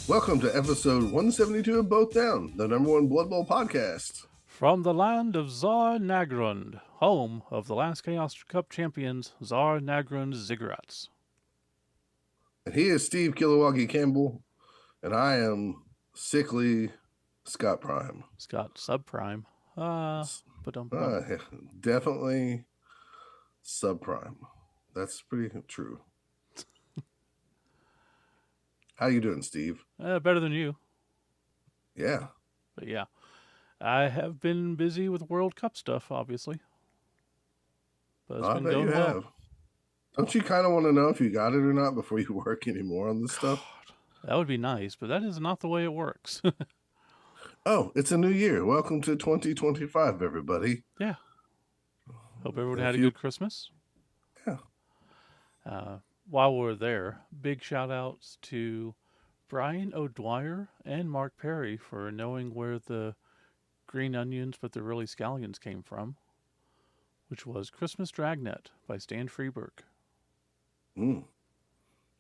Welcome to episode 172 of Both Down, the number one Blood Bowl podcast. From the land of Tsar Nagrund, home of the last Chaos Cup champions, Tsar Nagrund Ziggurats. And he is Steve Kilowoggy Campbell, and I am sickly Scott Prime. Scott Subprime. But Definitely subprime. That's pretty true. How you doing, Steve? Better than you. Yeah. But yeah, I have been busy with World Cup stuff, obviously. But it's I been bet you going well. have. Don't you kind of want to know if you got it or not before you work anymore on this stuff? That would be nice, but that is not the way it works. Oh, it's a new year. Welcome to 2025, everybody. Yeah. Hope everyone And had a good Christmas. Yeah. While we're there, big shout outs to Brian O'Dwyer and Mark Perry for knowing where the green onions, but they're really scallions came from, which was Christmas Dragnet by Stan Freeberg. Mm.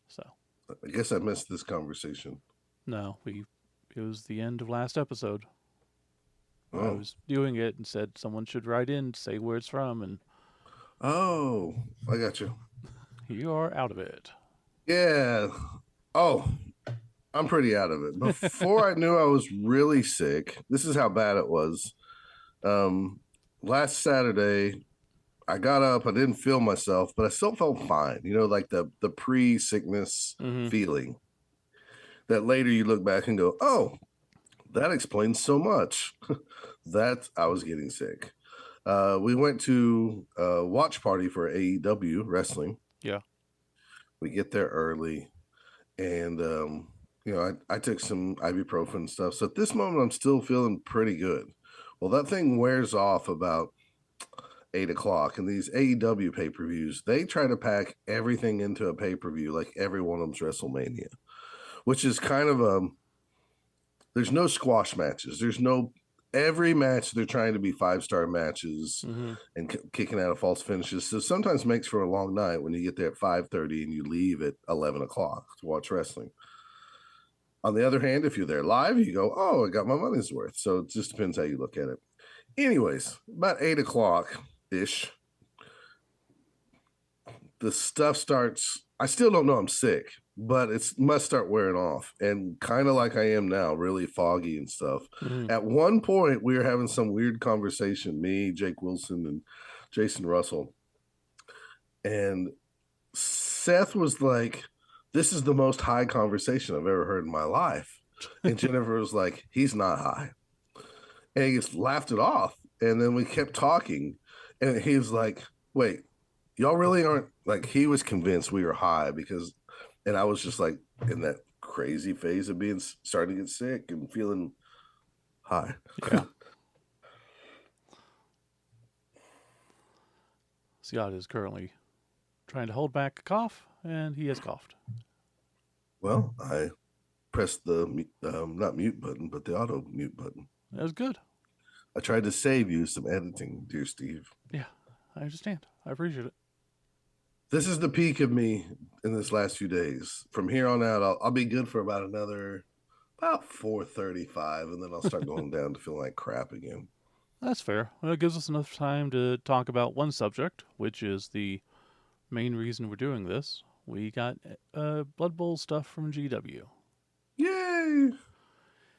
So, I guess I missed this conversation. no, it was the end of last episode. Where I Oh. was doing it and said someone should write in to say where it's from, and Oh, I got you. you are out of it. Yeah. Oh, I'm pretty out of it. Before I knew I was really sick, this is how bad it was. Last Saturday, I got up, I didn't feel myself, but I still felt fine. You know, like the pre-sickness feeling. That later you look back and go, oh, that explains so much. That I was getting sick. We went to a watch party for AEW wrestling. Yeah. We get there early, and I took some ibuprofen and stuff. So at this moment, I'm still feeling pretty good. Well, that thing wears off about 8 o'clock, and these AEW pay-per-views, they try to pack everything into a pay-per-view, like every one of them's WrestleMania, which is kind of there's no squash matches. There's no every match they're trying to be 5-star matches and kicking out of false finishes. So sometimes makes for a long night when you get there at 5:30 and you leave at 11 o'clock to watch wrestling. On the other hand, if you're there live, you go, oh, I got my money's worth. So it just depends how you look at it. Anyways, about 8 o'clock ish, the stuff starts. I still don't know I'm sick, but it must start wearing off, and kind of like I am now, really foggy and stuff. At one point, we were having some weird conversation, me, Jake Wilson, and Jason Russell, and Seth was like, this is the most high conversation I've ever heard in my life. And Jennifer was like, he's not high. And he just laughed it off. And then we kept talking, and he was like, wait, y'all really aren't, like, he was convinced we were high because, and I was just like in that crazy phase of starting to get sick and feeling high. Yeah. Scott is currently trying to hold back a cough, and he has coughed. Well, I pressed the not mute button, but the auto mute button. That was good. I tried to save you some editing, dear Steve. Yeah, I understand. I appreciate it. This is the peak of me in this last few days. From here on out, I'll be good for about 4:35, and then I'll start going down to feeling like crap again. That's fair. Well, it gives us enough time to talk about one subject, which is the main reason we're doing this. We got Blood Bowl stuff from GW. Yay!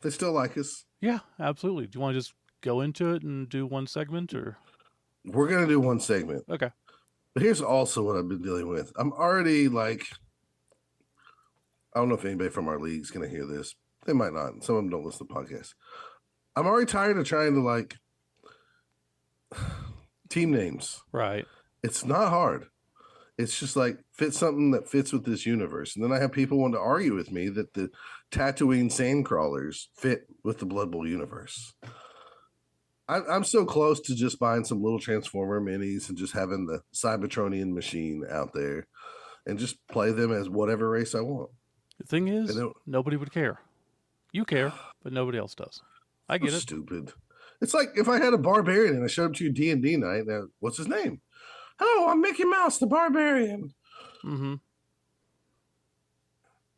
They still like us. Yeah, absolutely. Do you want to just go into it and do one segment, or? We're gonna do one segment. Okay. But here's also what I've been dealing with. I'm already like, I don't know if anybody from our league's gonna hear this. They might not. Some of them don't listen to podcasts. I'm already tired of trying to like team names. Right. It's not hard. It's just like fit something that fits with this universe. And then I have people want to argue with me that the Tatooine Sandcrawlers fit with the Blood Bowl universe. I'm so close to just buying some little Transformer minis and just having the Cybertronian machine out there and just play them as whatever race I want. The thing is, nobody would care. You care, but nobody else does. I get it. Stupid. It's like if I had a barbarian and I showed up to your D&D night. Now, what's his name? Hello, I'm Mickey Mouse, the barbarian. Mm-hmm.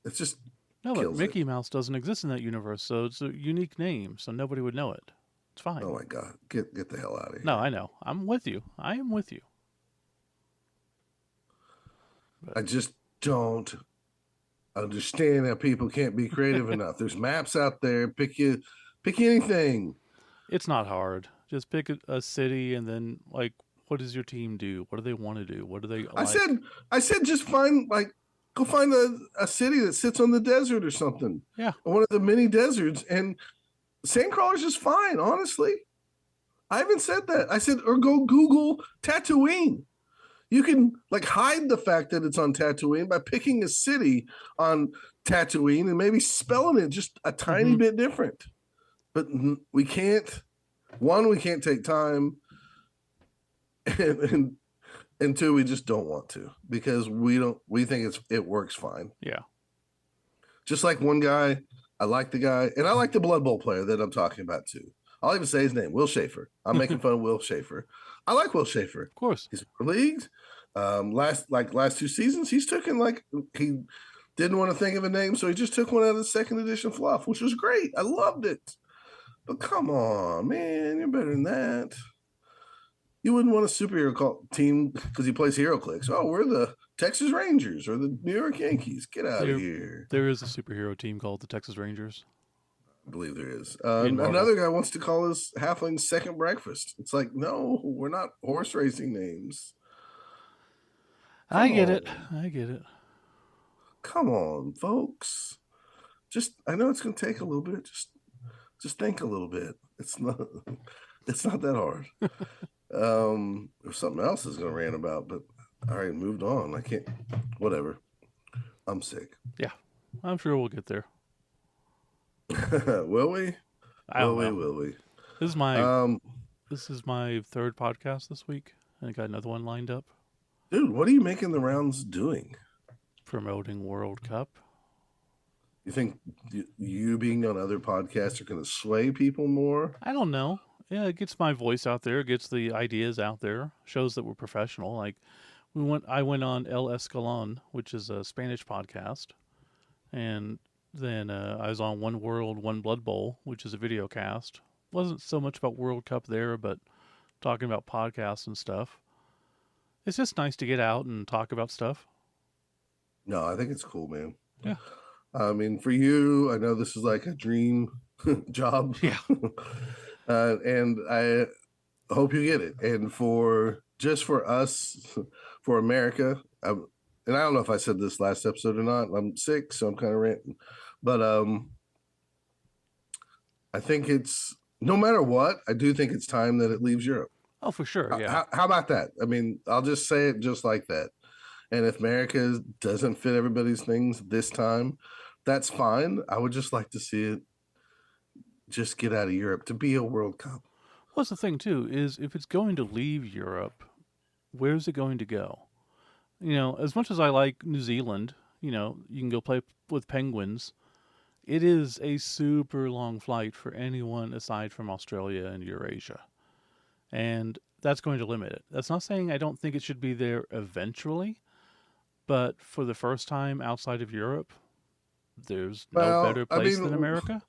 It's just No, but kills it. Mickey Mouse doesn't exist in that universe, so it's a unique name, so nobody would know it. It's Oh fine. my god, get the hell out of No, here. I know. I'm with you. I am with you. But I just don't understand how people can't be creative enough. There's maps out there. Pick anything. it's not hard. Just pick a city and then, like, what does your team do? What do they want to do? What do they I like? said I said just find like go find a city that sits on the desert or something. Yeah. One of the many deserts and Sandcrawler's is fine, honestly. I haven't said that. I said or go Google Tatooine. You can like hide the fact that it's on Tatooine by picking a city on Tatooine and maybe spelling it just a tiny Mm-hmm. bit different. But we can't. One, we can't take time, and and two, we just don't want to because we don't. We think it works fine. Yeah. Just like one guy, I like the guy, and I like the Blood Bowl player that I'm talking about too. I'll even say his name, Will Schaefer. I'm making of fun of Will Schaefer. I like Will Schaefer. course. He's in the leagues. Last 2 seasons, he's taken like he didn't want to think of a name, so he just took one out of the second edition fluff, which was great. I loved it. But come on, man, you're better than that. You wouldn't want a team because he plays Hero Clicks. Oh, we're the Texas Rangers or the New York Yankees. Get out of There, here. there is a superhero team called the Texas Rangers I believe there is. in Marvel. Another guy wants to call his halfling second breakfast. It's like, no, we're not horse racing names. I Come get it. on. I get it. Come on, folks. Just I know it's gonna take a little bit. Just think a little bit. It's not that hard. There's something else is gonna rant about, but all right, moved on. I can't whatever. I'm sick. Yeah. I'm sure we'll get there. Will we? I don't know. Will we? This is my Um, this is my third podcast this week. I got another one lined up dude, what are you making the rounds doing? promoting World Cup. You think you being on other podcasts are going to sway people more? I don't know. Yeah, it gets my voice out there, gets the ideas out there, shows that we're professional. Like I went on El Escalon, which is a Spanish podcast, and then I was on One World, One Blood Bowl, which is a video cast. Wasn't so much about World Cup there, but talking about podcasts and stuff. It's just nice to get out and talk about stuff. No, I think it's cool, man. Yeah. I mean, for you, I know this is like a dream job, Yeah. and I hope you get it. And for just for us, for America, and I don't know if I said this last episode or not. I'm sick, so I'm kind of ranting, but I think it's no matter what. I do think it's time that it leaves Europe. Oh, for sure. Yeah. How about that? I mean, I'll just say it just like that. And if America doesn't fit everybody's things this time, that's fine. I would just like to see it just get out of Europe to be a World Cup. What's the thing too is if it's going to leave Europe, where's it going to go? As much as I like New Zealand, you can go play with penguins. It is a super long flight for anyone aside from Australia and Eurasia. And that's going to limit it. That's not saying I don't think it should be there eventually, but for the first time outside of Europe, there's no Well, better I place than mean, America.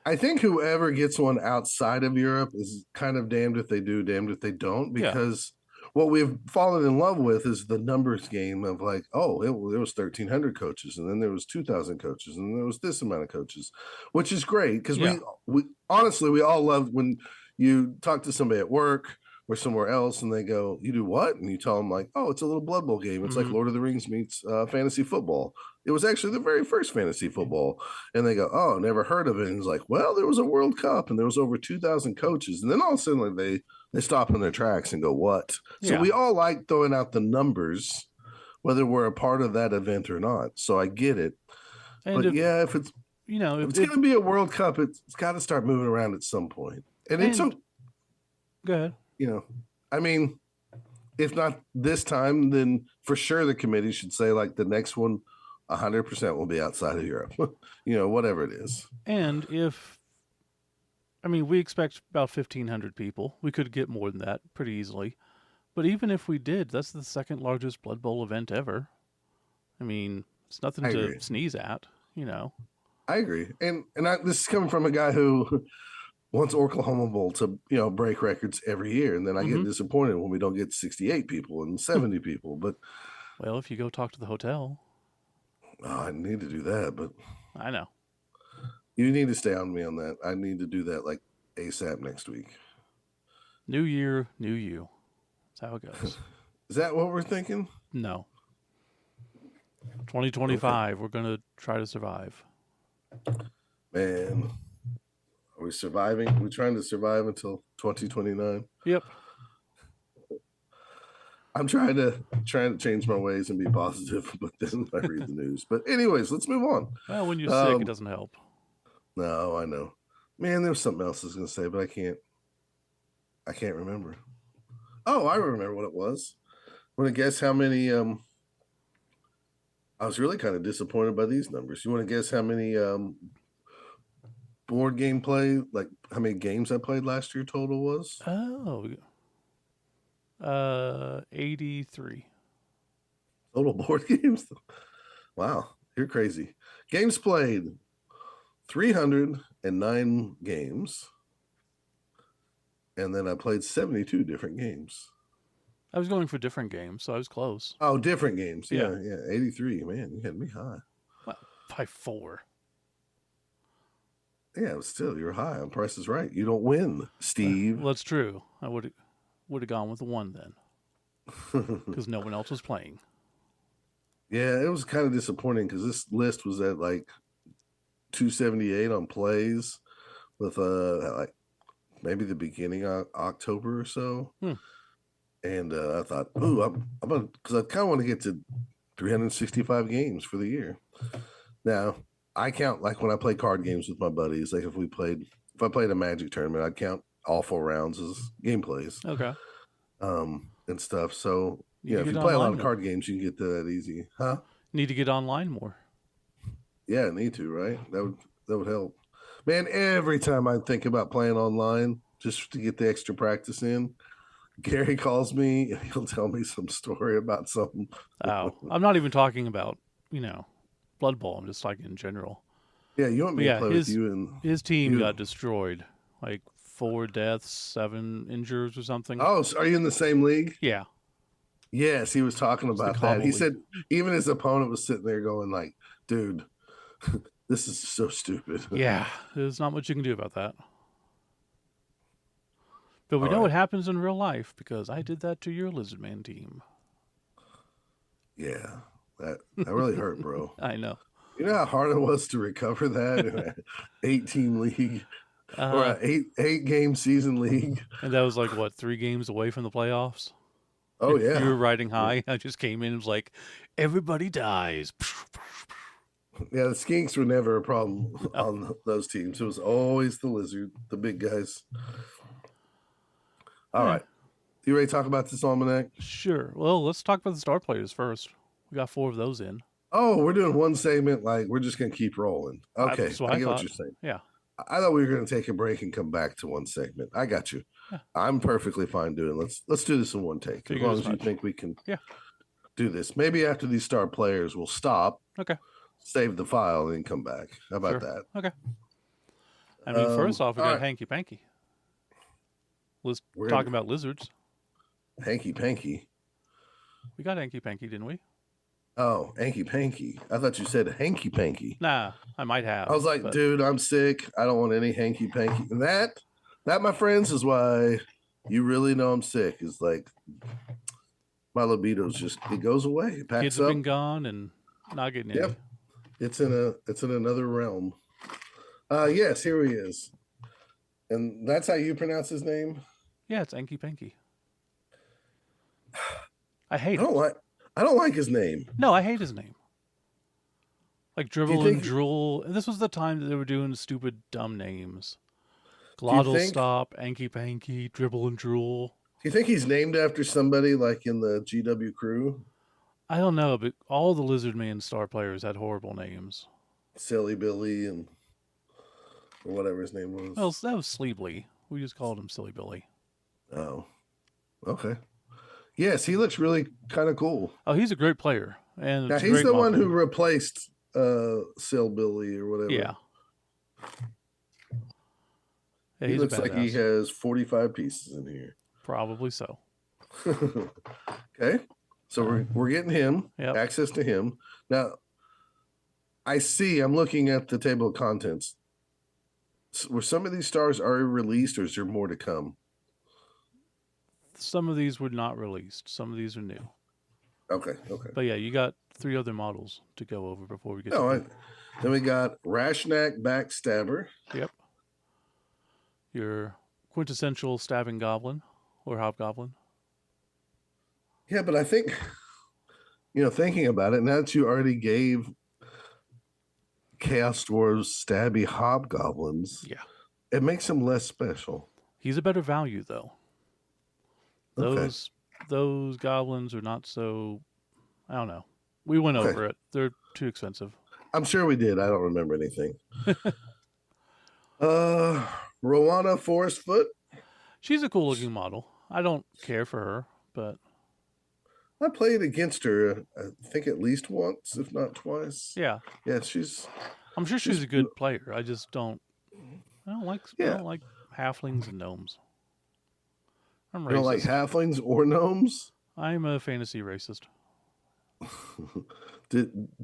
I think whoever gets one outside of Europe is kind of damned if they do, damned if they don't, Yeah. because what we've fallen in love with is the numbers game of like, oh, there was 1,300 coaches, and then there was 2,000 coaches, and there was this amount of coaches, which is great because Yeah. we honestly we all love when you talk to somebody at work or somewhere else, and they go, "You do what?" And you tell them like, "Oh, it's a little Blood Bowl game. It's like Mm-hmm. Lord of the Rings meets fantasy football." It was actually the very first fantasy football, and they go, "Oh, never heard of it." And it's like, "Well, there was a World Cup, and there was over 2,000 coaches." And then all of a sudden, like, they stop in their tracks and go, "What?" So Yeah. we all like throwing out the numbers, whether we're a part of that event or not. So I get it, And but if, yeah, if if, it's if going to be a World Cup, it's got to start moving around at some point. And it's and so go ahead. you know, I mean, if not this time, then for sure the committee should say like the next one, 100% will be outside of Europe. Whatever it is. And if we expect about 1,500 people. We could get more than that pretty easily. But even if we did, that's the second largest Blood Bowl event ever. It's nothing I to agree. sneeze at. I agree, and this is coming from a guy who wants Oklahoma Bowl to break records every year, and then I get Mm-hmm. disappointed when we don't get 68 people and 70 people. But Well, if you go talk to the hotel, I need to do that. But I know. you need to stay on me on that. I need to do that like ASAP next week. New year, new you. That's how it goes. Is that what we're thinking? No. Okay, 2025, we're going to try to survive. man. Are we surviving? Are we trying to survive until 2029? Yep. I'm trying to change my ways and be positive, but then I read the news. But anyways, let's move on. Well, when you're sick, it Um, doesn't help. no, I know. Man, there was something else I was gonna say, but I can't remember. Oh, I remember what it was. Want to guess how many I was really kind of disappointed by these numbers. You want to guess how many board game play, like how many games I played last year total was? Oh, 83. Total board games? Wow, you're crazy. Games played 309 games, and then I played 72 different games. I was going for different games, so I was close. Oh, different games. Yeah. Yeah, yeah. 83. Man, you had me high. Well, by 4. Yeah, but still, you're high on Price is Right. You don't win, Steve. Well, that's true. I would have gone with the 1 then, because no one else was playing. Yeah, it was kind of disappointing because this list was at like 278 on plays with like maybe the beginning of October or so. Hmm. And I thought, ooh, I'm gonna, because I kind of want to get to 365 games for the year. Now, I count like when I play card games with my buddies, like if I played a Magic tournament, I'd count all 4 rounds as gameplays Okay. and stuff. So, Need to if get you play a lot online of more. card games, you can get to that easy. Huh? Need to get online more. Yeah, need to, right? That would help. Man, every time I think about playing online just to get the extra practice in, Gary calls me and he'll tell me some story about something. Oh, I'm not even talking about, you know, Blood Bowl. I'm just like in general. Yeah, you want But me to yeah, play with his you and his team you? got destroyed. Like 4 deaths, 7 injuries or something. Oh, so are you in the same league? Yeah. Yes, he was talking It's the about that. Cobble He League. said even his opponent was sitting there going like, "Dude, this is so stupid." Yeah, there's not much you can do about that. But we All know what right. happens in real life because I did that to your Lizardman team. Yeah. That really hurt, bro. I know. You know how hard it was to recover that in an 18 league or Uh, an eight game season league? and that was like what 3 games away from the playoffs. Oh You yeah. were riding Yeah. high. I just came in and was like, everybody dies. Yeah, the skinks were never a problem No. on those teams. It was always the lizard, the big guys. All Yeah, right. You ready to talk about this almanac? sure. Well, let's talk about the star players first. We got 4 of those in. Oh, we're doing one segment. Like we're just gonna keep rolling. Okay, That's what I I get what thought. you're saying. Yeah, I thought we were gonna take a break and come back to one segment. I got you. yeah. I'm perfectly fine doing. Let's do this in one take. As Figured long as as you much. think we can Yeah. do this. Maybe after these star players, we'll stop, Okay. save the file, and then come back. How about Sure. that? Okay. I mean, first off, we All got right. Hanky Panky. Let's We're talk gonna about lizards. hanky panky. We got Hanky Panky, didn't we? Oh, hanky panky. I thought you said hanky panky. Nah, I might I have, was like, but dude, I'm sick. I don't want any hanky panky. And that, my friends, is why you really know I'm sick. Is like my libido's just it goes away. It kids packs have been up. gone and not getting any. Yep. It's in another realm. Yes, here he is. And that's how you pronounce his name? Yeah, it's Hanky Panky. I I hate don't it. like I don't like his name. No, I hate his name. Like Do you Dribble and think Drool. And this was the time that they were doing stupid, dumb names. do you Glottal think Stop, Hanky Panky, Dribble and Drool. do you think he's named after somebody like in the GW crew? I don't know, but all the Lizard Man star players had horrible names. Silly Billy and or whatever his name was. Well, that was Sleebly. We just called him Silly Billy. Oh, okay. Yes, he looks really kind of cool. Oh, he's a great player, and Now it's a he's great the one model. who replaced Sail Billy or Yeah, whatever. yeah, He he's a looks like he badass. has 45 pieces in here. Probably so. Okay. So Uh, we're getting him yep. access to him. Now I'm looking at the table of contents. Were some of these stars already released or is there more to come? Some of these were not released. Some of these are new. Okay, okay. But yeah, you got three other models to go over before we get to No, the. then we got Rashnak Backstabber. Yep. Your quintessential stabbing goblin or hobgoblin. Yeah, but I think thinking about it, now that you already gave Chaos Dwarves stabby hobgoblins, Yeah. it makes them less special. He's a better value though. Okay. Those those goblins are not so. I don't know. We went Okay. over it. They're too expensive. I'm sure we did. I don't remember anything. Uh Rowana Forest Foot. She's a cool looking model. I don't care for her, but I played against her, I think at least once, if not twice. yeah, Yeah, I'm sure she's she's a good player. I just don't. I yeah. don't like halflings and gnomes. I'm You don't like racist. halflings or gnomes? I'm a fantasy racist.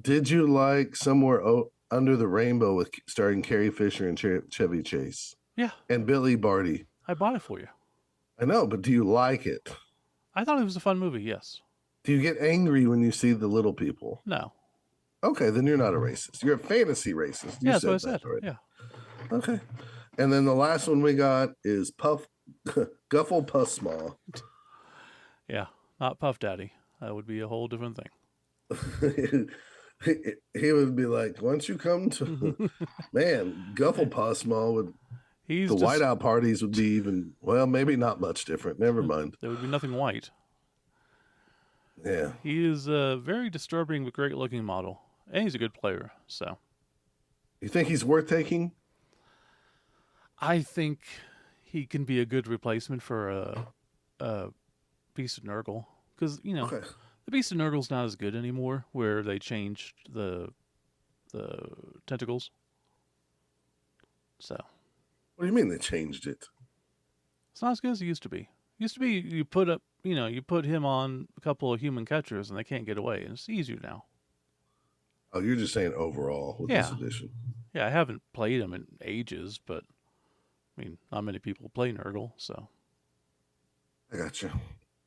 Did you like Somewhere Under the Rainbow with starring Carrie Fisher and Chevy Chase Yeah, and Billy Barty? I bought it for you. I know, but do you like it? I thought it was a fun movie. Yes. Do you get angry when you see the little people? No. Okay, then you're not a racist. You're a fantasy racist. You Yeah, that's what I said that said. already. Yeah. Okay. And then the last one we got is Puff Guffle Pussmaw. Yeah. Not Puff Daddy. That would be a whole different he would be like, once you come to thing. man, Guffle Pussmaw would He's the just. whiteout parties would be even well, maybe not much different. Never mind. There would be nothing white. Yeah. He is a very disturbing but great looking model. And he's a good player. So You think he's worth taking? I think he can be a good replacement for a Beast of Nurgle. Because, Okay. the Beast of Nurgle's not as good anymore, where they changed the tentacles. So What do you mean they changed it? it's not as good as it used to be. It used to be you put him on a couple of human catchers and they can't get away, and it's easier now. Oh, you're just saying overall with this Yeah, edition. yeah. I haven't played him in ages, but I mean, not many people play Nurgle, so I got you.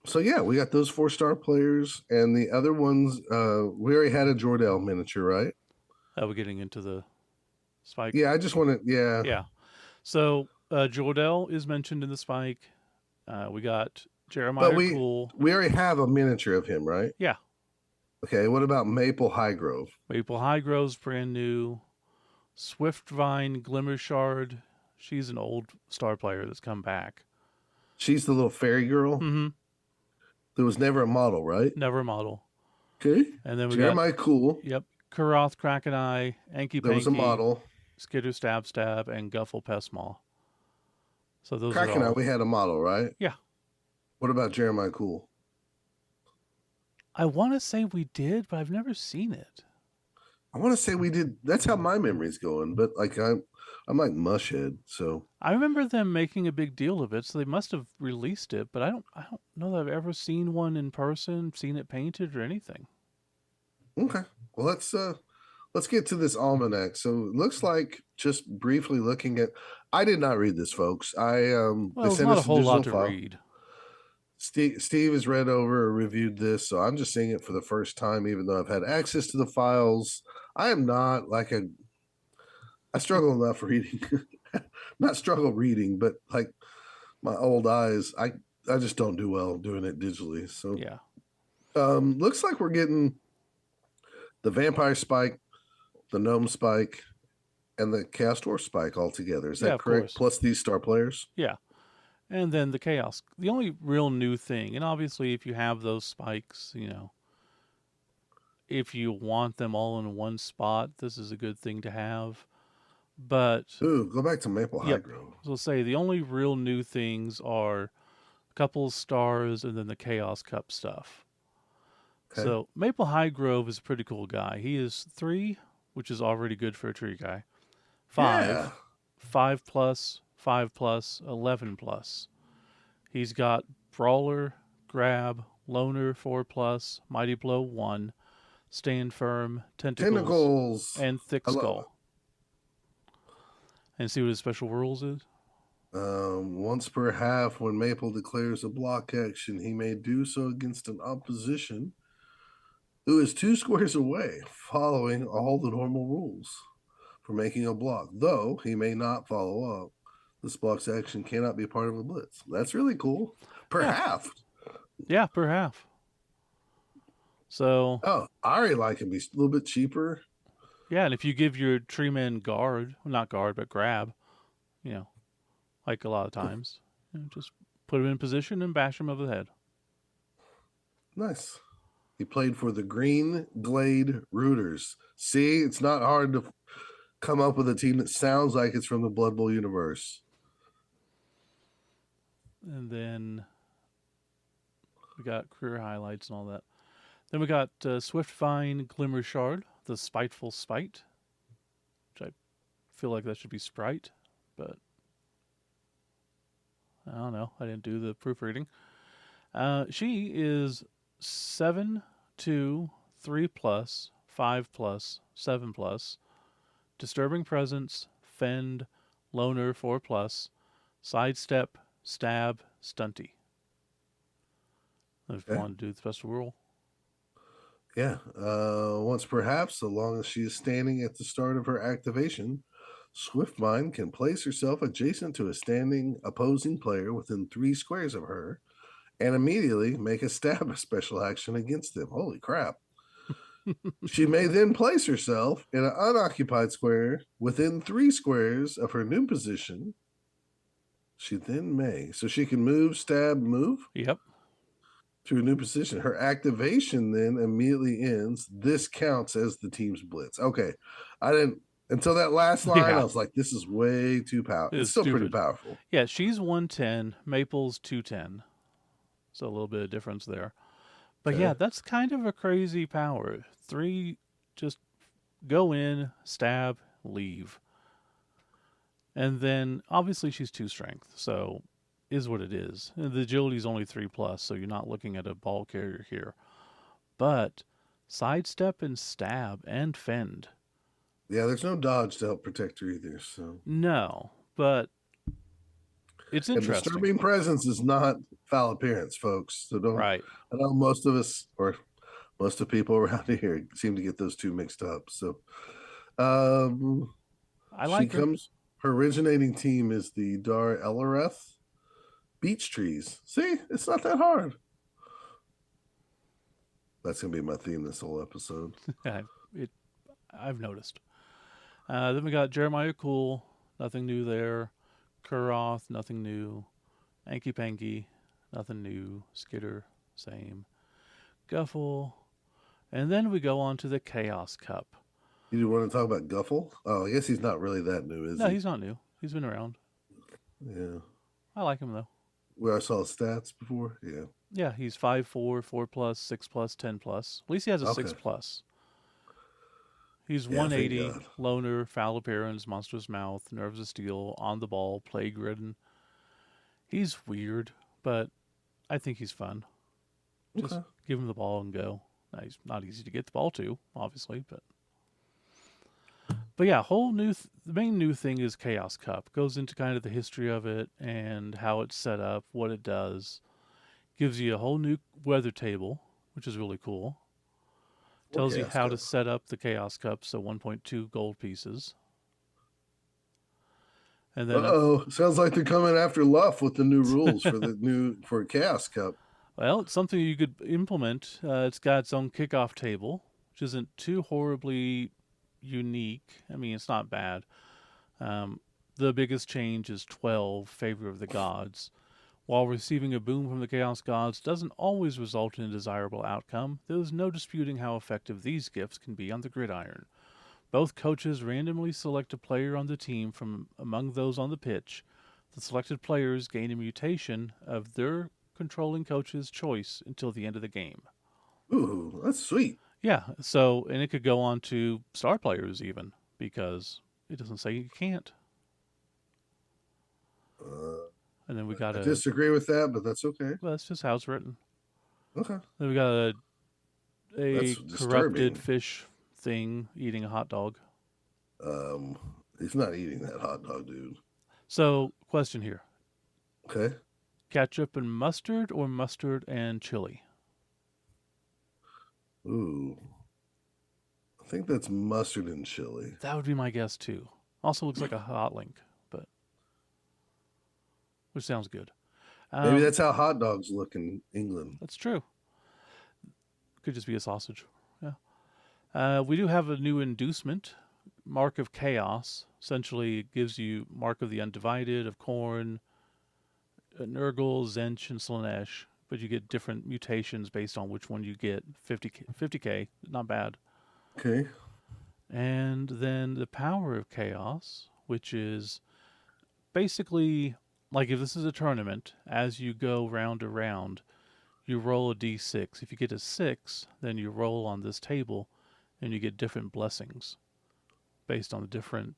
So yeah, we got those 4-star players, and the other ones. We already had a Jordell miniature, right? we're getting into the spike. Yeah, I just want to. Yeah, Yeah. So Jordell is mentioned in the spike. We got but Jeremiah we Cool. we already have a miniature of him, right? Yeah. Okay. What about Maple Highgrove? Maple High Grove's brand new. Swift-Vine Glimmershard. She's an old star player that's come back. She's the little fairy girl. Mm-hmm. There was never a model, right? Never model. Okay. And then we got, Jeremiah Cool. yep, Kuroth Krakeneye, Anki There was a Panky, model. Skitter Stab Stab, and Guffle Pessmaw. So those are Krakeneye, all. we had a model, right? Yeah. What about Jeremiah Cool? I want to say we did, but I've never seen it. I want to say we did. That's how my memory's going, but like I'm like mushhead. So I remember them making a big deal of it, so they must have released it, but I don't know that I've ever seen one in person, seen it painted or anything. okay. Well, let's get to this almanac. So it looks like just briefly looking at. I did not read this, folks. They Well, it's sent not a us a whole lot digital to file. read. Steve has read over or reviewed this, so I'm just seeing it for the first time, even though I've had access to the files. I am not like a. I struggle enough reading, not struggle reading, but like my old eyes, I just don't do well doing it digitally. So Yeah. looks like we're getting the vampire spike, the gnome spike, and the castor spike all together. Is Yeah, that of correct? course. Plus these star players. Yeah. And then the chaos. The only real new thing, and obviously if you have those spikes, if you want them all in one spot, this is a good thing to have. But Ooh, go back to Maple High yep. Grove. So say the only real new things are a couple of stars and then the Chaos Cup stuff. Okay. So Maple High Grove is a pretty cool guy. He is 3, which is already good for a tree guy. Yeah. 5, 5 plus, 5 plus, 11 plus. He's got Brawler, Grab, Loner 4 plus, Mighty Blow 1, Stand Firm, Tentacles, Tentacles. and Thick I love Skull. And see what his special rules is? it. Once per half, when Maple declares a block action, he may do so against an opposition who is 2 squares away, following all the normal rules for making a block, though he may not follow up. This block's action cannot be part of a blitz. That's really cool. Per Yeah, half. yeah, per half. So, Oh, I already like it be a little bit cheaper. yeah, and if you give your tree man guard, well, not guard, but grab, you know, like a lot of times, just put him in position and bash him over the head. Nice. He played for the Green Glade Rooters. See, it's not hard to come up with a team that sounds like it's from the Blood Bowl universe. And then we got career highlights and all that. Then we got Swift Vine Glimmer Shard, the Spiteful Spite, which I feel like that should be Sprite, but I don't know. I didn't do the proofreading. She is 7, 2, 3 plus, 5 plus, 7 plus, Disturbing Presence, Fend, Loner 4 plus, Sidestep, Stab, Stunty. If you Okay. want to do the special rule. Yeah. Once perhaps, so long as she is standing at the start of her activation, Swiftmind can place herself adjacent to a standing opposing player within 3 squares of her and immediately make a stab special action against them. Holy crap. She may then place herself in an unoccupied square within 3 squares of her new position. She then may. So she can move, stab, move Yep. to a new position. Her activation then immediately ends. This counts as the team's blitz. Okay. I didn't until that last line, I Yeah. was like, this is way too powerful. It's It's still pretty stupid. powerful. Yeah, she's 110, Maple's 210. So a little bit of difference there. But yeah, Okay. that's kind of a crazy power. 3, just go in, stab, leave. And then obviously she's 2 strength, so is what it is. And the agility's only 3 plus, so you're not looking at a ball carrier here. But sidestep and stab and fend. Yeah, there's no dodge to help protect her either. So No, but it's and interesting. disturbing presence is not foul appearance, folks. So don't Right. I know most of us or most of people around here seem to get those two mixed up. So um I she like her. comes her originating team is the Dar Elareth Beach Trees. See, it's not that hard. That's gonna be my theme this whole episode. it, I've noticed. Then we got Jeremiah Cool, nothing new there. Kuroth, nothing new. Anky Panky, nothing new. Skitter, same. Guffle. And then we go on to the Chaos Cup. You want to talk about Guffle? Oh, I guess he's not really that new, is No, he? he's not new. He's been around. Yeah. I like him though. Where I saw his stats before. Yeah. Yeah, he's 5'4", 4 plus, 6 plus, 10 plus. At least he has a 6 Okay. plus. He's Yeah, thank 180, God. loner, foul appearance, monstrous mouth, nerves of steel, on the ball, plague ridden. He's weird, but I think he's fun. Just Okay. give him the ball and go. Now, he's not easy to get the ball to, obviously, but yeah, the main new thing is Chaos Cup. Goes into kind of the history of it and how it's set up, what it does. Gives you a whole new weather table, which is really cool. Or Tells you Chaos how to Cup. set up the Chaos Cup, so 1.2 gold pieces. And Uh then, oh. Sounds like they're coming after Luff with the new rules for the new for Chaos Cup. well, it's something you could implement. It's got its own kickoff table, which isn't too horribly unique. I mean, it's not bad. Um, the biggest change is 12, Favor of the Gods. While receiving a boon from the Chaos Gods doesn't always result in a desirable outcome, there is no disputing how effective these gifts can be on the gridiron. Both coaches randomly select a player on the team from among those on the pitch. The selected players gain a mutation of their controlling coach's choice until the end of the game. Ooh, that's sweet. Yeah. So, and it could go on to star players even because it doesn't say you can't. Uh, And then we got I a, disagree with that, but that's okay. well, that's just how it's written. Okay, Then we got that's a corrupted disturbing. fish thing eating a hot dog. Um, he's not eating that hot dog, dude. So, question here: Okay. ketchup and mustard, or mustard and chili? Ooh, I think that's mustard and chili. That would be my guess too. Also looks like a hot link, but which sounds good. Maybe Um, that's how hot dogs look in England. that's true. Could just be a sausage. Yeah. We do have a new inducement, Mark of Chaos. Essentially, it gives you Mark of the Undivided, of Corn, Nurgle, Zench, and Slanesh, but you get different mutations based on which one you get. 50k, not bad. Okay. And then the Power of Chaos, which is basically like if this is a tournament, as you go round to round, you roll a d6. If you get a 6, then you roll on this table and you get different blessings based on the different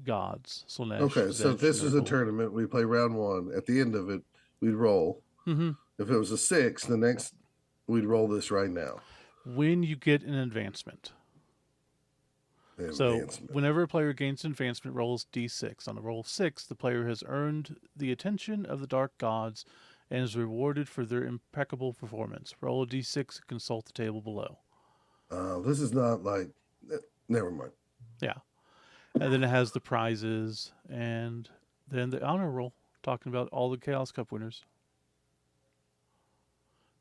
gods Slanesh, Okay, so if Zench, this is a Nurgle. tournament, we play round one. At the end of it, we'd roll. Mm-hmm. If it was a six, the next we'd roll this right now. When you get an advancement. So, Advancement. whenever a player gains advancement, rolls d6. On a roll of 6, the player has earned the attention of the dark gods and is rewarded for their impeccable performance. Roll a d6 and consult the table below. This is not like. Never mind. Yeah. And then it has the prizes and then the honor roll, talking about all the Chaos Cup winners.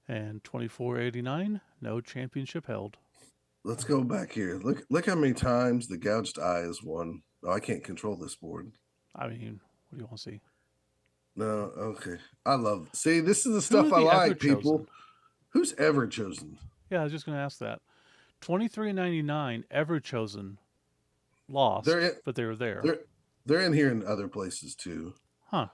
And 2489, no championship held. Let's go back here. Look how many times the gouged eye is won. Oh, I can't control this board. I mean, what do you want to see? No, okay. I love. See, this is the Who are stuff I the ever like, chosen? people. Who's ever chosen? Yeah, I was just going to ask that. 2399, ever chosen, They're lost, in, but they were there. they're they're in here in other places too. Huh.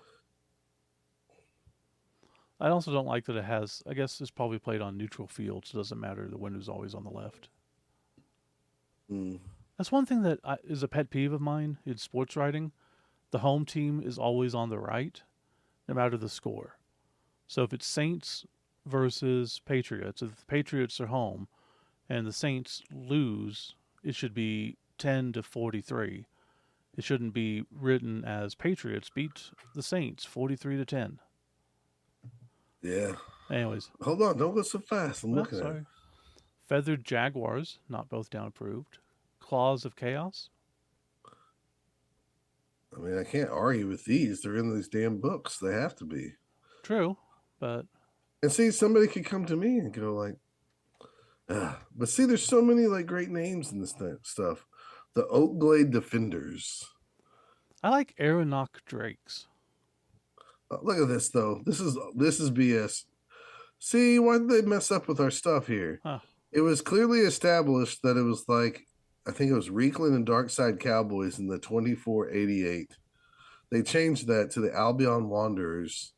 I also don't like that it has, I guess it's probably played on neutral field, so it doesn't matter. The window's always on the left. Mm. That's one thing that is a pet peeve of mine in sports writing. The home team is always on the right, no matter the score. So if it's Saints versus Patriots, if the Patriots are home and the Saints lose, it should be 10 to 43. It shouldn't be written as Patriots beat the Saints 43 to 10. Yeah. Anyways, Hold on. Don't go so fast. I'm well, looking at it. sorry. Feathered Jaguars, not both down approved. Claws of Chaos. I mean, I can't argue with these. They're in these damn books. They have to be. True, but And see, somebody could come to me and go like, but see, there's so many like great names in this stuff. The Oakglade Defenders. I like Aeronach Drakes. Look at this though. This is BS. See, why did they mess up with our stuff here? Huh. It was clearly established that it was like I think it was Reekland and Darkside Cowboys in the 2488. They changed that to the Albion Wanderers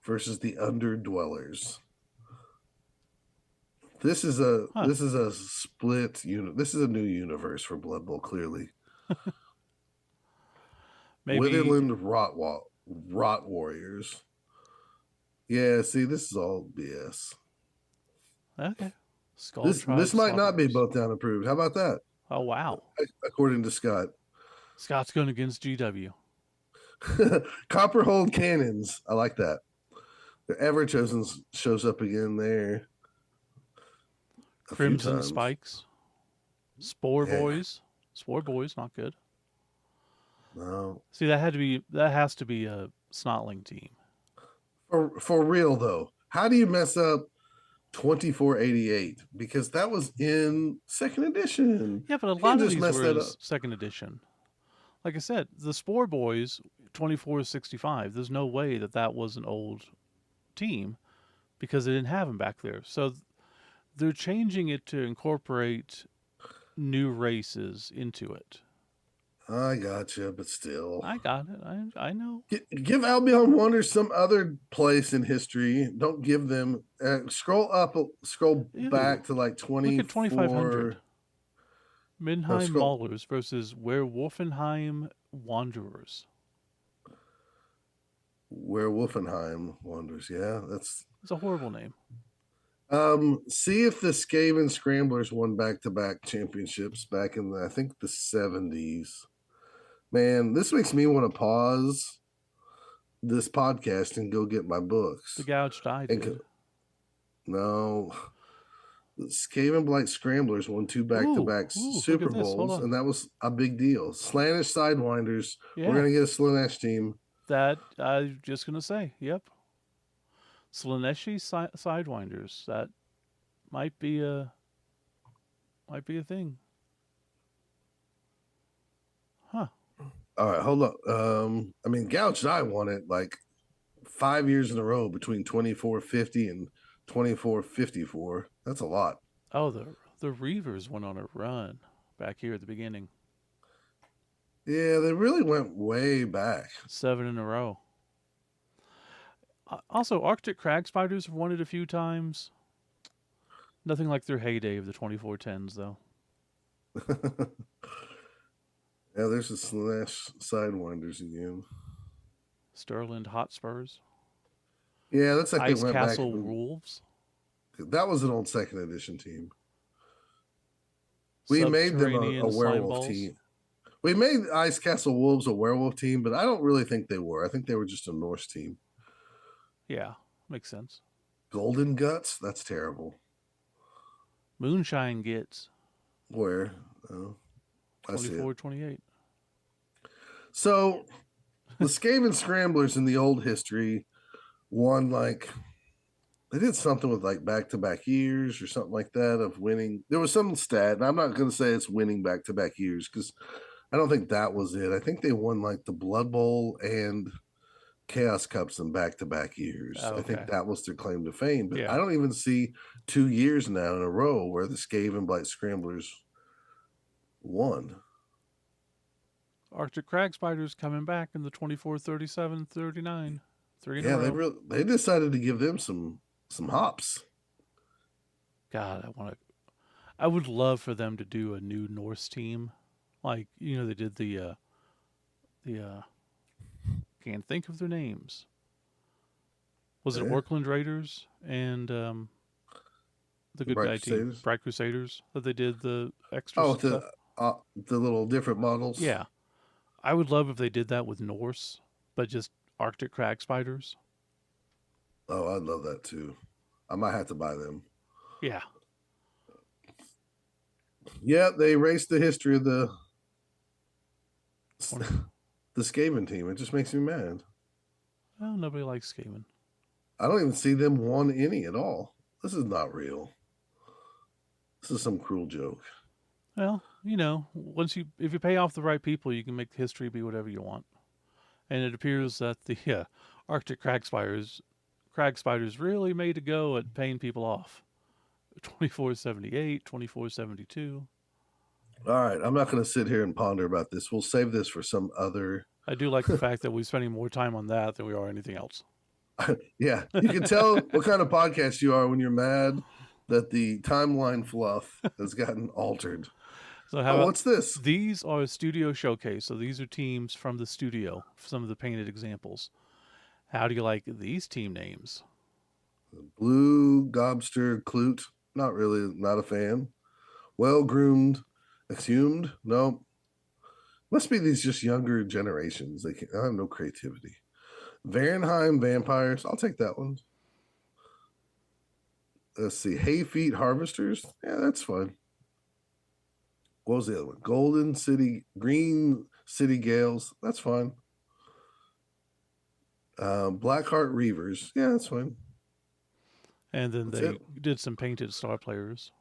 versus the Underdwellers. Huh. This is a split unit. This is a new universe for Blood Bowl. Clearly, Maybe. Witherland Rot Warriors. Yeah, see, this is all BS. Okay. Skull This Tribe might not be Stalkers. both down approved. How about that? Oh, wow. According to Scott, Scott's going against GW. Copperhold Cannons. I like that. The Ever Chosen shows up again there a few Crimson times. Spikes. Spore Yeah, Boys. Spore Boys, not good. no, See, that has to be a Snotling team. for real though. How do you mess up 2488? Because that was in second edition. Yeah, but a You can't lot of just these mess were that in up. second edition. Like I said, the Spore Boys 2465. There's no way that that was an old team because they didn't have them back there. So they're changing it to incorporate new races into it. I gotcha, but still. I got it. I know. Give Albion Wonders some other place in history. Don't give them. Scroll Ew. back to like Look at 2500. 24. No, Midheim scroll Maulers versus Werwolfenheim Wanderers. where Wolfenheim Wonders. Yeah, that's. It's a horrible name. See if the Skaven Scramblers won back-to-back championships back in I think the 70s. Man, this makes me want to pause this podcast and go get my The books. Gouged Eye And did. no, the Skaven Blight Scramblers won two Ooh, back-to-back ooh, look Super at this. Hold Bowls, on. and that was a big deal. Slanish Sidewinders. We're Yeah, gonna get a Slaanesh team. that I was just gonna say. Yep, Slaneshi Sidewinders. That might be a thing, huh? All right, hold up. I mean, Gouch I won it like 5 years in a row between 2450 and 2454. That's a lot. Oh, the Reavers went on a run back here at the beginning. Yeah, they really went way back. 7 in a row. Also, Arctic crag spiders have won it a few times. Nothing like their heyday of the 2410s, though. Yeah, there's the Slash Sidewinders again. Sterling Hotspurs. Yeah, looks like they Ice went back. Castle Wolves. That was an old second edition team. We made them a Subterranean Slime werewolf Balls. team. We made Ice Castle Wolves a werewolf team, but I don't really think they were. I think they were just a Norse team. Yeah, makes sense. Golden Guts? That's terrible. Moonshine Gets Where? Oh, I see it. 24 28. So the Skaven Scramblers in the old history won like they did something with like back-to-back years or something like that of winning. There was some stat, and I'm not going to say it's winning back-to-back years because I don't think that was it. I think they won like the Blood Bowl and Chaos Cups in back-to-back years. I think Okay. that was their claim to fame. But I Yeah. don't even see 2 years now in a row where the Skaven Blight Scramblers won. Arctic crag spiders coming back in the 24 37 39. 3 in a Yeah, row. they decided to give them some hops. God, I would love for them to do a new Norse team. Like, they did the can't think of their names. Was it Eh? Orkland Raiders and the The good Bright guy team, Crusaders. Bright Crusaders, that they did the extra Oh, stuff? the little different models. Yeah. I would love if they did that with Norse, but just Arctic crag spiders. Oh, I'd love that too. I might have to buy them. Yeah. Yeah, they erased the history of 20. the Skaven team. It just makes me mad. Well, nobody likes Skaven. I don't even see them won any at all. This is not real. This is some cruel joke. Well, once if you pay off the right people, you can make history be whatever you want. And it appears that the Arctic crag spiders really made a go at paying people off. 2478, 2472. All right, I'm not going to sit here and ponder about this. We'll save this for some other. I do like the fact that we're spending more time on that than we are anything else. Yeah, you can tell what kind of podcast you are when you're mad that the timeline fluff has gotten altered. So how Oh, about what's this? these are a studio showcase. So these are teams from the studio, some of the painted examples. How do you like these team names? Blue Gobster Clute. Not really, not a fan. Well groomed, exhumed. No, must be these just younger generations. I have no creativity. Varenheim vampires. I'll take that one. Let's see. Hayfeet harvesters. Yeah, that's fine. What was the other one? Golden City, Green City Gales. That's fine. Blackheart Reavers. Yeah, that's fine. And then That's it. they did some painted star players.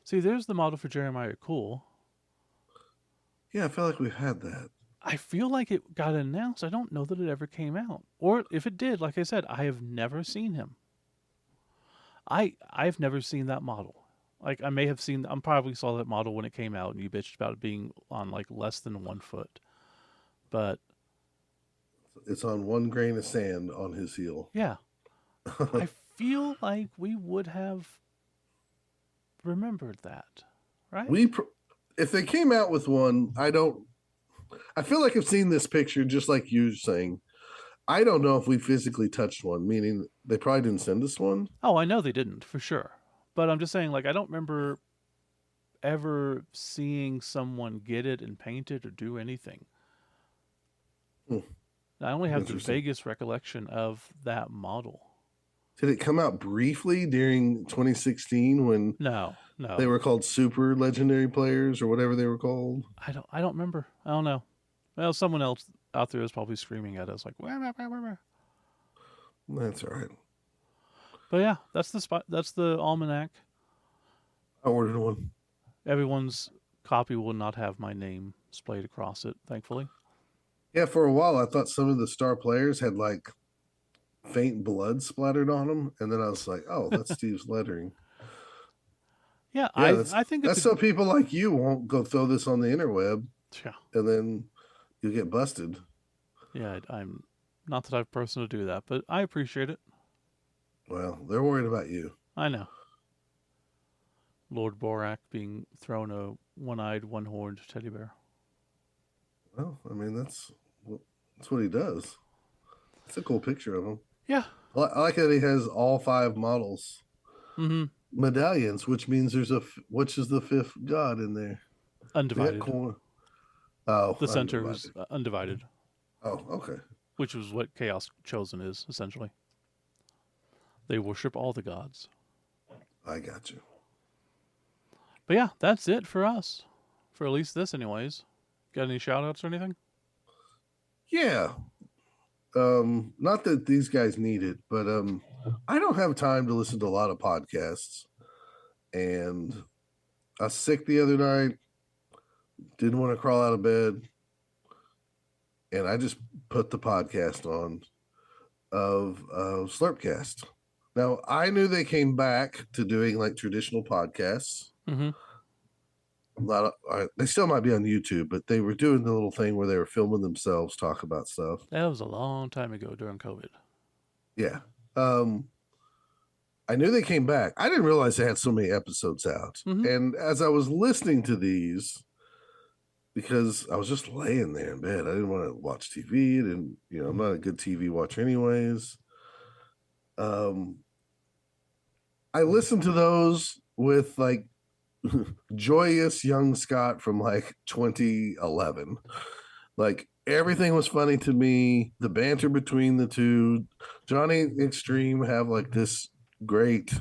See, there's the model for Jeremiah Cool. Yeah, I feel like we've had that. I feel like it got announced. I don't know that it ever came out. Or if it did, like I said, I have never seen him. I've never seen that model. Like I may have seen, I probably saw that model when it came out, and you bitched about it being on like less than 1 foot. But It's on one grain of sand on his heel. yeah, I feel like we would have remembered that, right? we, if they came out with one, I don't. I feel like I've seen this picture, just like you saying. I don't know if we physically touched one, meaning they probably didn't send us one. Oh, I know they didn't for sure. But I'm just saying, like, I don't remember ever seeing someone get it and paint it or do anything. Hmm, I only have the interesting. vaguest recollection of that model. Did it come out briefly during 2016 when No, they no, were called super legendary players or whatever they were called? I don't remember. I don't know. Well, someone else out there is probably screaming at us like, wah, wah, wah, wah, wah. That's all right. But yeah, that's the spot. That's the almanac. I ordered one. Everyone's copy will not have my name splayed across it, thankfully. Yeah, for a while I thought some of the star players had like faint blood splattered on them, and then I was like, "Oh, that's Steve's lettering." Yeah, Yeah, I think it's that's a so people like you won't go throw this on the interweb, yeah and then you get busted. yeah. I'm not the type of person to do that, but I appreciate it. Well, they're worried about you. I know Lord Borak being thrown a one-eyed, one-horned teddy bear. Well, I mean that's what he does. It's a cool picture of him. Yeah. I like that he has all five models Mm-hmm. medallions, which means there's which is the fifth god in there. They got Undivided. corn. Oh, The center was undivided. undivided, Oh, okay. which was what Chaos Chosen is essentially. They worship all the gods. I got you. But yeah, that's it for us. For at least this, anyways. Got any shout outs or anything? Yeah. Not that these guys need it, but I don't have time to listen to a lot of podcasts. And I was sick the other night, didn't want to crawl out of bed, and I just put the podcast on of Slurpcast. Now I knew they came back to doing like traditional podcasts. Mm-hmm. They still might be on YouTube, but they were doing the little thing where they were filming themselves talk about stuff. That was a long time ago during COVID. Yeah. Um, I knew they came back. I didn't realize they had so many episodes out. Mm-hmm. And as I was listening to these, because I was just laying there in bed, I didn't want to watch TV. And, I'm not a good TV watcher, anyways. Um, I listened to those with like joyous young Scott from like 2011. Like everything was funny to me. The banter between the two, Johnny Extreme have like this great,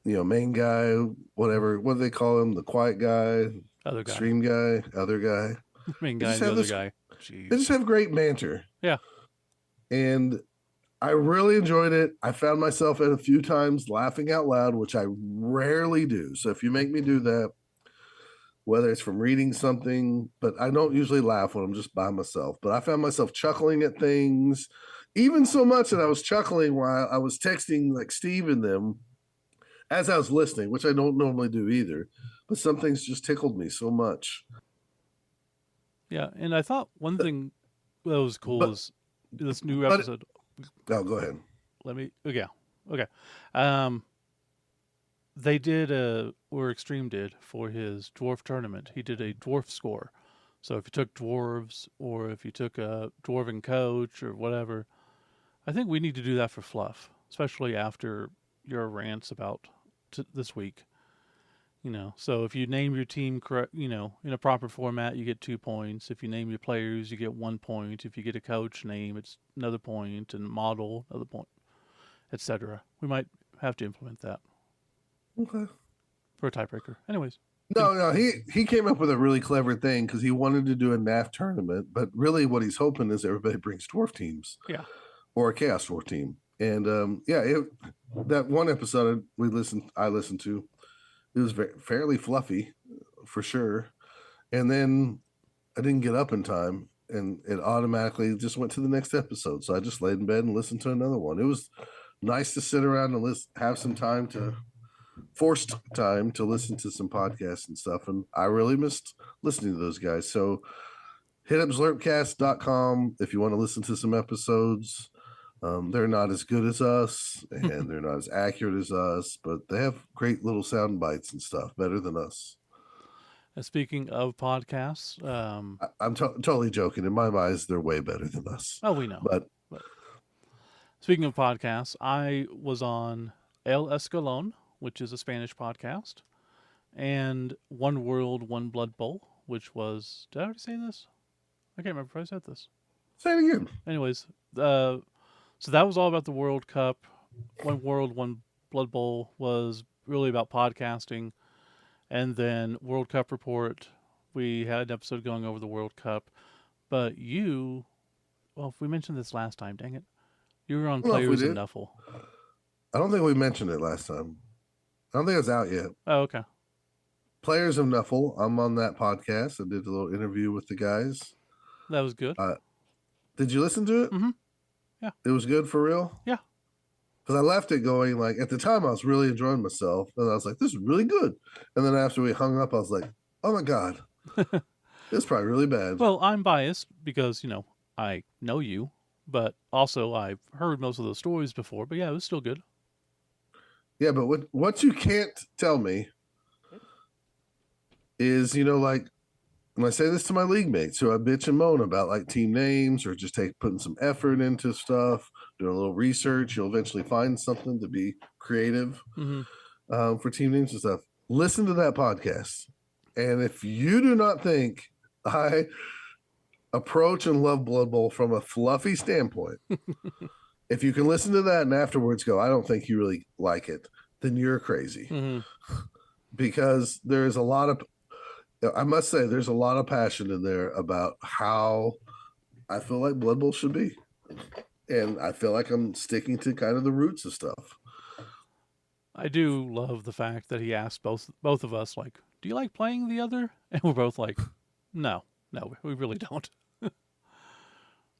main guy, whatever. What do they call him? The quiet guy, Other guy. extreme guy, other guy. Main They guy just and the have other this. guy. They Jeez. just have great banter, Yeah. and I really enjoyed it. I found myself at a few times laughing out loud, which I rarely do. So if you make me do that, whether it's from reading something, but I don't usually laugh when I'm just by myself. But I found myself chuckling at things, even so much that I was chuckling while I was texting like Steve and them as I was listening, which I don't normally do either. But some things just tickled me so much. Yeah. And I thought one thing that was cool But is this new but episode. no, go ahead. Let me. Oh, yeah. Okay. Um, they did or Extreme did for his dwarf tournament. He did a dwarf score. So if you took dwarves or if you took a dwarven coach or whatever, I think we need to do that for fluff, especially after your rants about this week. So if you name your team correct, in a proper format, you get 2 points. If you name your players, you get 1 point. If you get a coach name, it's another point, and model another point, etc. We might have to implement that Okay. for a tiebreaker. Anyways, No, he came up with a really clever thing because he wanted to do a NAF tournament, but really what he's hoping is everybody brings dwarf teams yeah, or a chaos dwarf team. And that one episode I listened to, it was fairly fluffy for sure. And then I didn't get up in time, and it automatically just went to the next episode. So I just laid in bed and listened to another one. It was nice to sit around and have some time to forced time to listen to some podcasts and stuff, and I really missed listening to those guys. So hit up slurpcast.com if you want to listen to some episodes. They're not as good as us and they're not as accurate as us, but they have great little sound bites and stuff, better than us. Speaking of podcasts, I'm totally joking. In my eyes, they're way better than us. oh, we know. But But speaking of podcasts, I was on El Escalon, which is a Spanish podcast, and One World, One Blood Bowl, which was. Did I already say this? I can't remember if I said this. say it again. Anyways, so that was all about the World Cup. One World, One Blood Bowl was really about podcasting. And then World Cup Report, we had an episode going over the World Cup. But you, well, if we mentioned this last time, dang it, you were on I don't know if we Players of did. Nuffle. I don't think we mentioned it last time. I don't think it's out yet. Oh, okay. Players of Nuffle. I'm on that podcast. I did a little interview with the guys. That was good. Did you listen to it? Mm-hmm. Yeah. It was good for real? Yeah. Because I left it going like at the time I was really enjoying myself. And I was like, this is really good. And then after we hung up, I was like, oh my God, it's probably really bad. Well, I'm biased because, I know you, but also I've heard most of those stories before. But yeah, it was still good. Yeah, but what you can't tell me is, like when I say this to my league mates who I bitch and moan about like team names or just putting some effort into stuff, doing a little research, you'll eventually find something to be creative Mm-hmm. for team names and stuff. Listen to that podcast. And if you do not think I approach and love Blood Bowl from a fluffy standpoint, if you can listen to that and afterwards go, I don't think you really like it, then you're crazy. Mm-hmm. Because there's a lot of, I must say, there's a lot of passion in there about how I feel like Blood Bowl should be. And I feel like I'm sticking to kind of the roots of stuff. I do love the fact that he asked both of us, like, do you like playing the other? And we're both like, no, we really don't.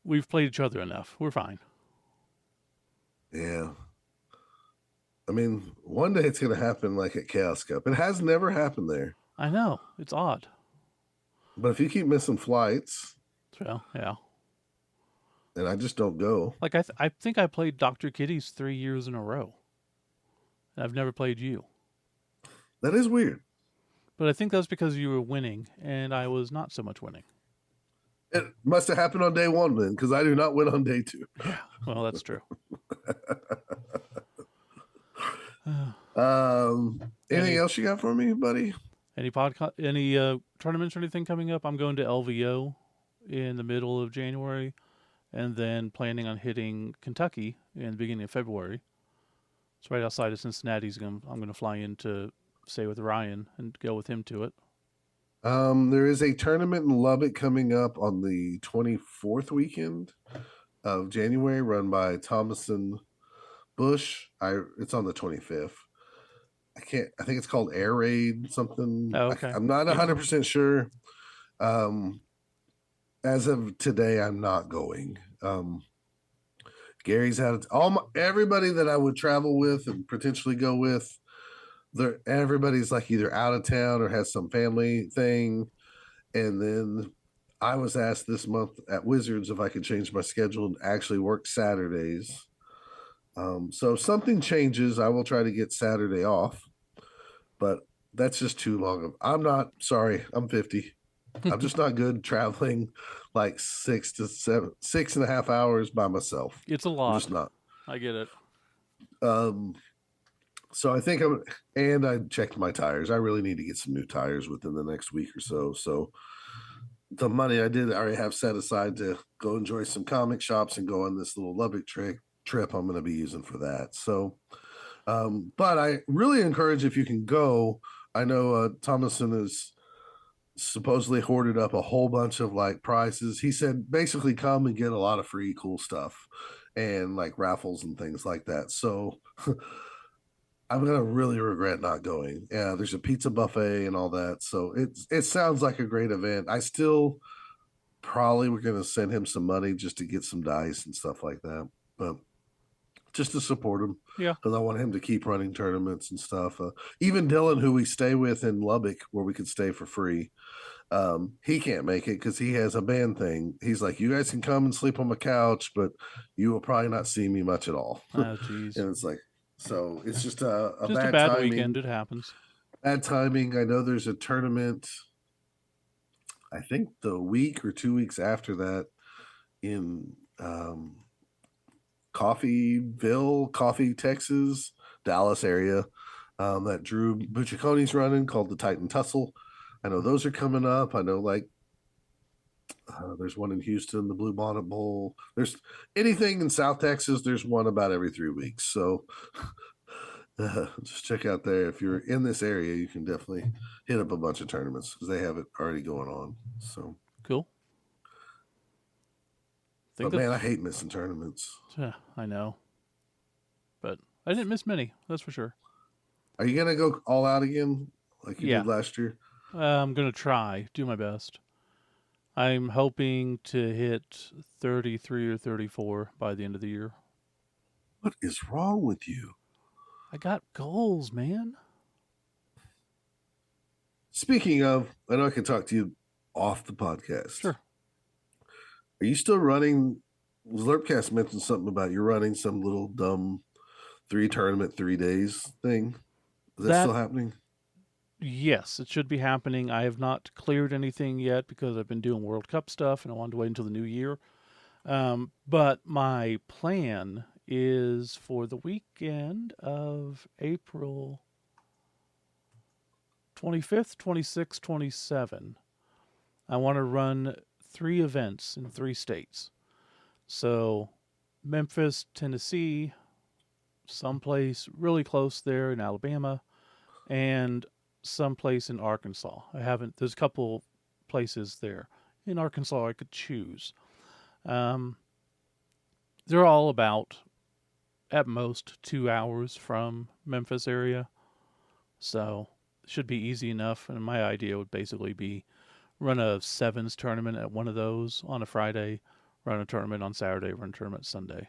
We've played each other enough. We're fine. Yeah. I mean, one day it's going to happen like at Chaos Cup. It has never happened there. I know. It's odd. But if you keep missing flights, So, yeah. and I just don't go. Like, I think I played Dr. Kitty's 3 years in a row. And I've never played you. That is weird. But I think that's because you were winning, and I was not so much winning. It must have happened on day one then, because I do not win on day two. Yeah, well, that's true. Anything else you got for me, buddy? Any tournaments or anything coming up? I'm going to LVO in the middle of January, and then planning on hitting Kentucky in the beginning of February. It's right outside of Cincinnati. I'm going to fly in to stay with Ryan and go with him to it. There is a tournament in Lubbock coming up on the 24th weekend of January, run by Thomason Bush. It's on the 25th. I think it's called Air Raid something. Oh, okay. I'm not 100% sure. As of today, I'm not going. Gary's had everybody that I would travel with and potentially go with. Everybody's like either out of town or has some family thing. And then I was asked this month at Wizards if I could change my schedule and actually work Saturdays. So if something changes, I will try to get Saturday off. But that's just too long. I'm not sorry. I'm 50. I'm just not good traveling like 6.5 hours by myself. It's a lot. I'm just not. I get it. So I think and I checked my tires. I really need to get some new tires within the next week or so. So the money I already have set aside to go enjoy some comic shops and go on this little Lubbock trip I'm going to be using for that. So, but I really encourage if you can go. I know Thomason is supposedly hoarded up a whole bunch of like prizes. He said basically come and get a lot of free cool stuff and like raffles and things like that. So I'm gonna really regret not going. Yeah, there's a pizza buffet and all that. So it sounds like a great event. I still probably we're gonna send him some money just to get some dice and stuff like that. But just to support him Yeah. because I want him to keep running tournaments and stuff. Even Dylan, who we stay with in Lubbock, where we could stay for free, he can't make it because he has a band thing. He's like, you guys can come and sleep on my couch, but you will probably not see me much at all. Oh, geez. And it's like, so it's just a Just a bad bad weekend. timing. It happens. Bad timing. I know there's a tournament. I think the week or 2 weeks after that in Coffee, Texas, Dallas area, that Drew Buccicone's running called the Titan Tussle. I know those are coming up. I know like there's one in Houston, the Blue Bonnet Bowl. There's anything in South Texas. There's one about every 3 weeks. So just check out there. If you're in this area, you can definitely hit up a bunch of tournaments because they have it already going on. So, Cool. Think but man, I that's. hate missing tournaments. I know, but I didn't miss many. That's for sure. Are you gonna go all out again like you Yeah. did last year? I'm gonna try. Do my best. I'm hoping to hit 33 or 34 by the end of the year. What is wrong with you? I got goals, man. Speaking of, I know I can talk to you off the podcast. Sure. Are you still running? Zlerpcast mentioned something about you're running some little dumb 3 tournament 3 days thing. Is that That still happening? Yes, it should be happening. I have not cleared anything yet because I've been doing World Cup stuff and I wanted to wait until the new year. But my plan is for the weekend of April 25th, 26th, 27th. I want to run 3 events in 3 states. So, Memphis, Tennessee, someplace really close there in Alabama, and someplace in Arkansas. There's a couple places there in Arkansas I could choose. Um, they're all about, at most, 2 hours from Memphis area. So it should be easy enough. And my idea would basically be run a sevens tournament at one of those on a Friday, run a tournament on Saturday, run a tournament Sunday.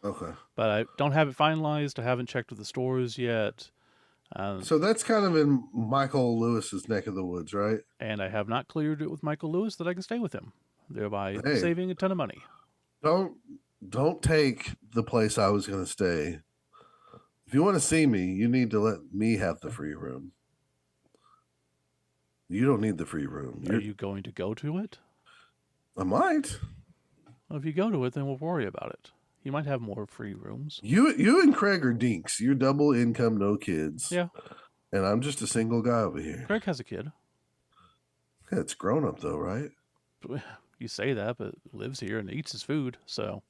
Okay. But I don't have it finalized. I haven't checked with the stores yet. Um, So that's kind of in Michael Lewis's neck of the woods, right? and I have not cleared it with Michael Lewis that I can stay with him, thereby Hey, saving a ton of money. don't don't take the place I was going to stay. If you want to see me, you need to let me have the free room. You don't need the free room. Are You're you going to go to it? I might. Well, if you go to it, then we'll worry about it. You might have more free rooms. You and Craig are dinks. You're double income, no kids, Yeah, and I'm just a single guy over here. Craig has a kid. Yeah, it's grown up though, right? You say that, but lives here and eats his food. So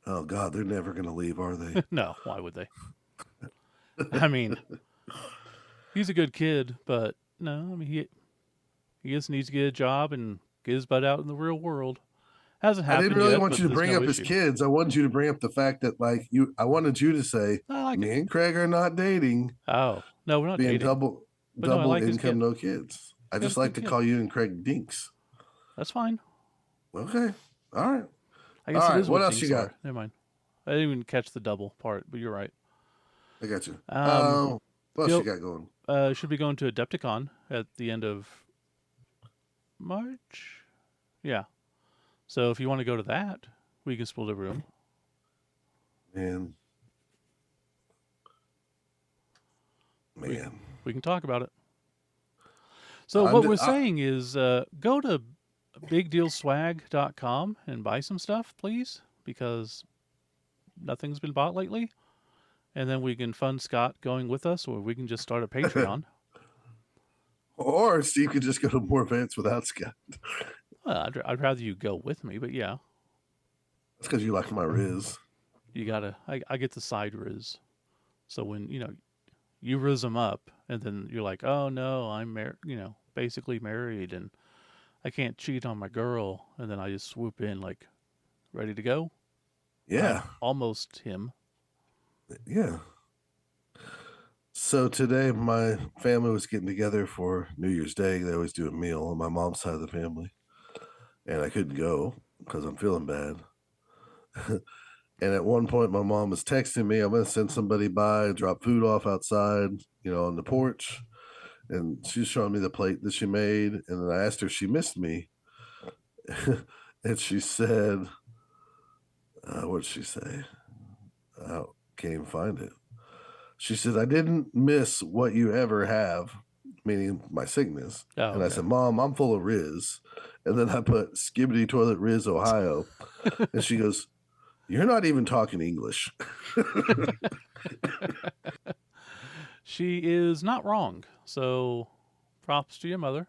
Oh God, they're never going to leave, are they? no, why would they? I mean, he's a good kid, but no, I mean he just needs to get a job and get his butt out in the real world. Hasn't I didn't happened really yet, want but you to there's bring no up his issue. kids. I wanted you to bring up the fact that like you I wanted you to say I like it. me and Craig are not dating, Oh no, we're not being dating. But no, I double like his income, kid. no kids. I He's got just a like good to kid. call you and Craig dinks. That's fine. Okay. All right. I All guess it right. is What what else you dinks got? are. Never mind. I didn't even catch the double part, but you're right. I got you. Um, What else you go got going? should be going to Adepticon at the end of March. Yeah. So if you want to go to that, we can split a room. Man, We man. we can talk about it. So I'm what just, we're saying is go to bigdealswag.com and buy some stuff, please, because nothing's been bought lately. And then we can fund Scott going with us, or we can just start a Patreon. or Steve could just go to more events without Scott. I'd rather you go with me, but yeah, That's because you like my Riz. you gotta. I get the side riz. So when you riz them up, and then you're like, oh no, I'm basically married, and I can't cheat on my girl, and then I just swoop in like ready to go. I'm Yeah. almost him. Yeah. So today my family was getting together for New Year's Day. They always do a meal on my mom's side of the family. And I couldn't go because I'm feeling bad. And at one point, my mom was texting me, I'm going to send somebody by, drop food off outside, on the porch. And she was showing me the plate that she made. And then I asked her if she missed me. And she said, what did she say? I can't even find it. She said, I didn't miss what you ever have, meaning my sickness. Oh, And I okay. said, Mom, I'm full of Riz. And then I put Skibbity Toilet Riz, Ohio. And she goes, you're not even talking English. She is not wrong. So props to your mother.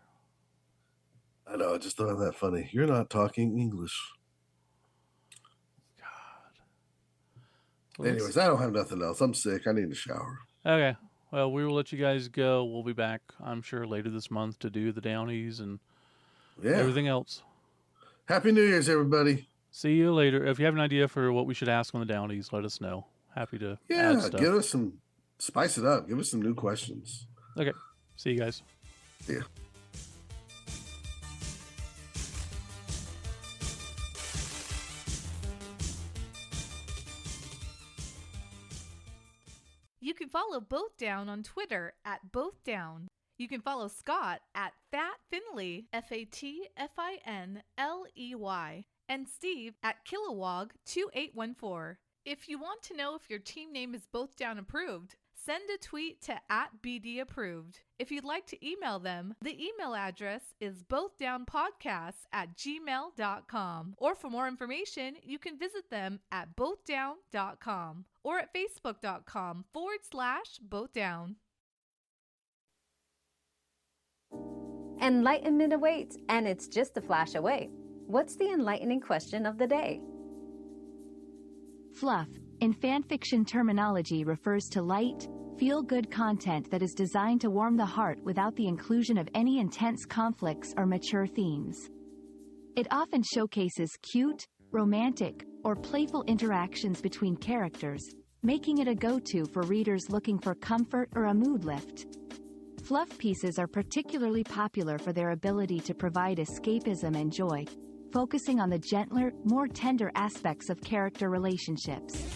I know, I just thought that funny. You're not talking English. Well, Anyways, I don't have nothing else. I'm sick. I need a shower. okay. Well, we will let you guys go. We'll be back, I'm sure, later this month to do the Downies and Yeah. everything else. Happy New Year's, everybody. See you later. If you have an idea for what we should ask on the Downies, let us know. Happy to add Yeah, stuff. give us some, spice it up. Give us some new questions. Okay. See you guys. Yeah. You can follow Both Down on Twitter at Both Down. You can follow Scott at Fat Finley, FATFINLEY, and Steve at Kilowog2814. If you want to know if your team name is Both Down approved, send a tweet to @BDapproved. If you'd like to email them, the email address is bothdownpodcasts@gmail.com. Or for more information, you can visit them at bothdown.com or at facebook.com/bothdown. Enlightenment awaits, and it's just a flash away. What's the enlightening question of the day? Fluff, in fanfiction terminology, refers to light, feel-good content that is designed to warm the heart without the inclusion of any intense conflicts or mature themes. It often showcases cute, romantic, or playful interactions between characters, making it a go-to for readers looking for comfort or a mood lift. Fluff pieces are particularly popular for their ability to provide escapism and joy, focusing on the gentler, more tender aspects of character relationships.